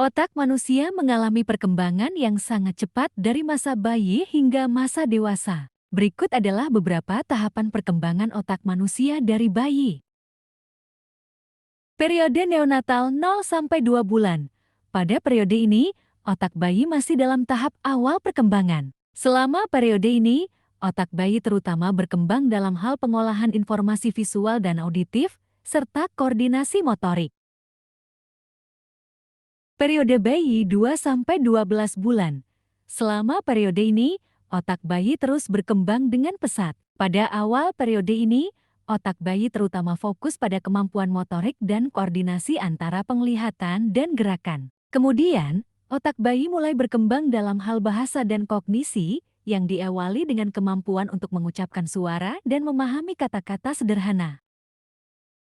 Otak manusia mengalami perkembangan yang sangat cepat dari masa bayi hingga masa dewasa. Berikut adalah beberapa tahapan perkembangan otak manusia dari bayi. Periode neonatal 0-2 bulan. Pada periode ini, otak bayi masih dalam tahap awal perkembangan. Selama periode ini, otak bayi terutama berkembang dalam hal pengolahan informasi visual dan auditif, serta koordinasi motorik. Periode bayi 2-12 bulan. Selama periode ini, otak bayi terus berkembang dengan pesat. Pada awal periode ini, otak bayi terutama fokus pada kemampuan motorik dan koordinasi antara penglihatan dan gerakan. Kemudian, otak bayi mulai berkembang dalam hal bahasa dan kognisi yang diawali dengan kemampuan untuk mengucapkan suara dan memahami kata-kata sederhana.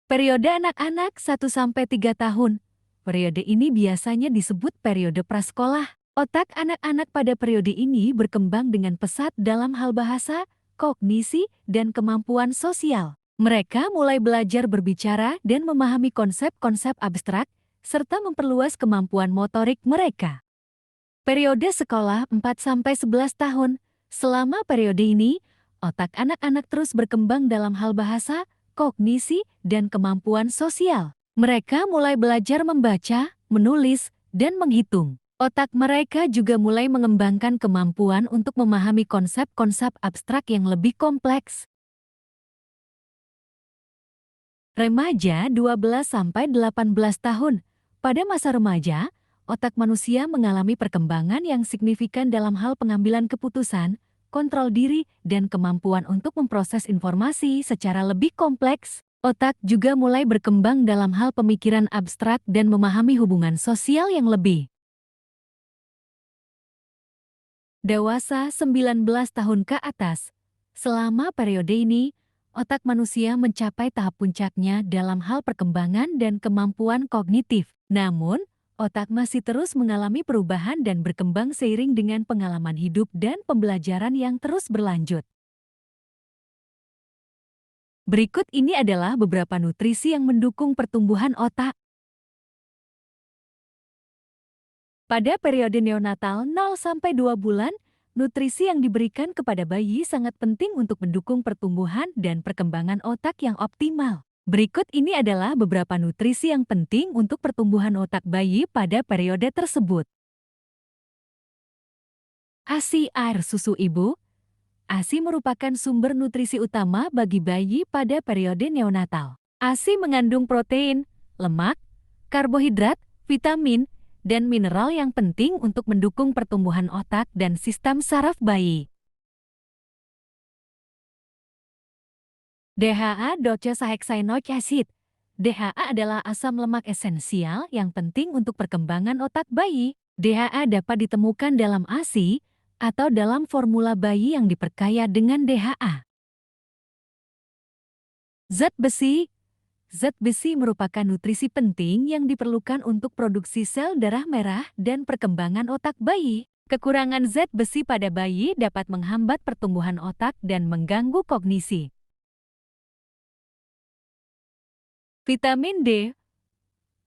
Periode anak-anak 1-3 tahun. Periode ini biasanya disebut periode prasekolah. Otak anak-anak pada periode ini berkembang dengan pesat dalam hal bahasa, kognisi, dan kemampuan sosial. Mereka mulai belajar berbicara dan memahami konsep-konsep abstrak, serta memperluas kemampuan motorik mereka. Periode sekolah 4-11 tahun. Selama periode ini, otak anak-anak terus berkembang dalam hal bahasa, kognisi, dan kemampuan sosial. Mereka mulai belajar membaca, menulis, dan menghitung. Otak mereka juga mulai mengembangkan kemampuan untuk memahami konsep-konsep abstrak yang lebih kompleks. Remaja 12-18 tahun. Pada masa remaja, otak manusia mengalami perkembangan yang signifikan dalam hal pengambilan keputusan, kontrol diri, dan kemampuan untuk memproses informasi secara lebih kompleks. Otak juga mulai berkembang dalam hal pemikiran abstrak dan memahami hubungan sosial yang lebih. Dewasa 19 tahun ke atas. Selama periode ini, otak manusia mencapai tahap puncaknya dalam hal perkembangan dan kemampuan kognitif. Namun, otak masih terus mengalami perubahan dan berkembang seiring dengan pengalaman hidup dan pembelajaran yang terus berlanjut. Berikut ini adalah beberapa nutrisi yang mendukung pertumbuhan otak. Pada periode neonatal 0-2 bulan, nutrisi yang diberikan kepada bayi sangat penting untuk mendukung pertumbuhan dan perkembangan otak yang optimal. Berikut ini adalah beberapa nutrisi yang penting untuk pertumbuhan otak bayi pada periode tersebut. ASI air susu ibu. ASI merupakan sumber nutrisi utama bagi bayi pada periode neonatal. ASI mengandung protein, lemak, karbohidrat, vitamin, dan mineral yang penting untuk mendukung pertumbuhan otak dan sistem saraf bayi. DHA docosahexaenoic acid. DHA adalah asam lemak esensial yang penting untuk perkembangan otak bayi. DHA dapat ditemukan dalam ASI atau dalam formula bayi yang diperkaya dengan DHA. Zat besi. Zat besi merupakan nutrisi penting yang diperlukan untuk produksi sel darah merah dan perkembangan otak bayi. Kekurangan zat besi pada bayi dapat menghambat pertumbuhan otak dan mengganggu kognisi. Vitamin D.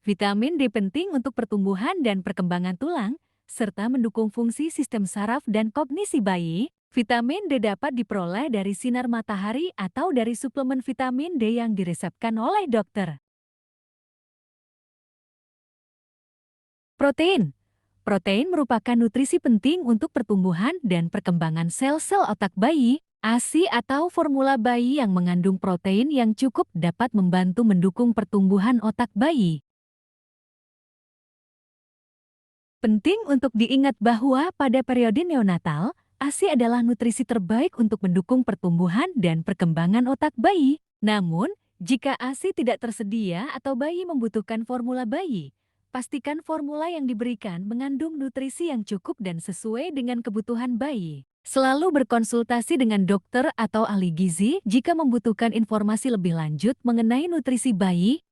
Vitamin D penting untuk pertumbuhan dan perkembangan tulang, serta mendukung fungsi sistem saraf dan kognisi bayi. Vitamin D dapat diperoleh dari sinar matahari atau dari suplemen vitamin D yang diresepkan oleh dokter. Protein. Protein merupakan nutrisi penting untuk pertumbuhan dan perkembangan sel-sel otak bayi. ASI atau formula bayi yang mengandung protein yang cukup dapat membantu mendukung pertumbuhan otak bayi. Penting untuk diingat bahwa pada periode neonatal, ASI adalah nutrisi terbaik untuk mendukung pertumbuhan dan perkembangan otak bayi. Namun, jika ASI tidak tersedia atau bayi membutuhkan formula bayi, pastikan formula yang diberikan mengandung nutrisi yang cukup dan sesuai dengan kebutuhan bayi. Selalu berkonsultasi dengan dokter atau ahli gizi jika membutuhkan informasi lebih lanjut mengenai nutrisi bayi.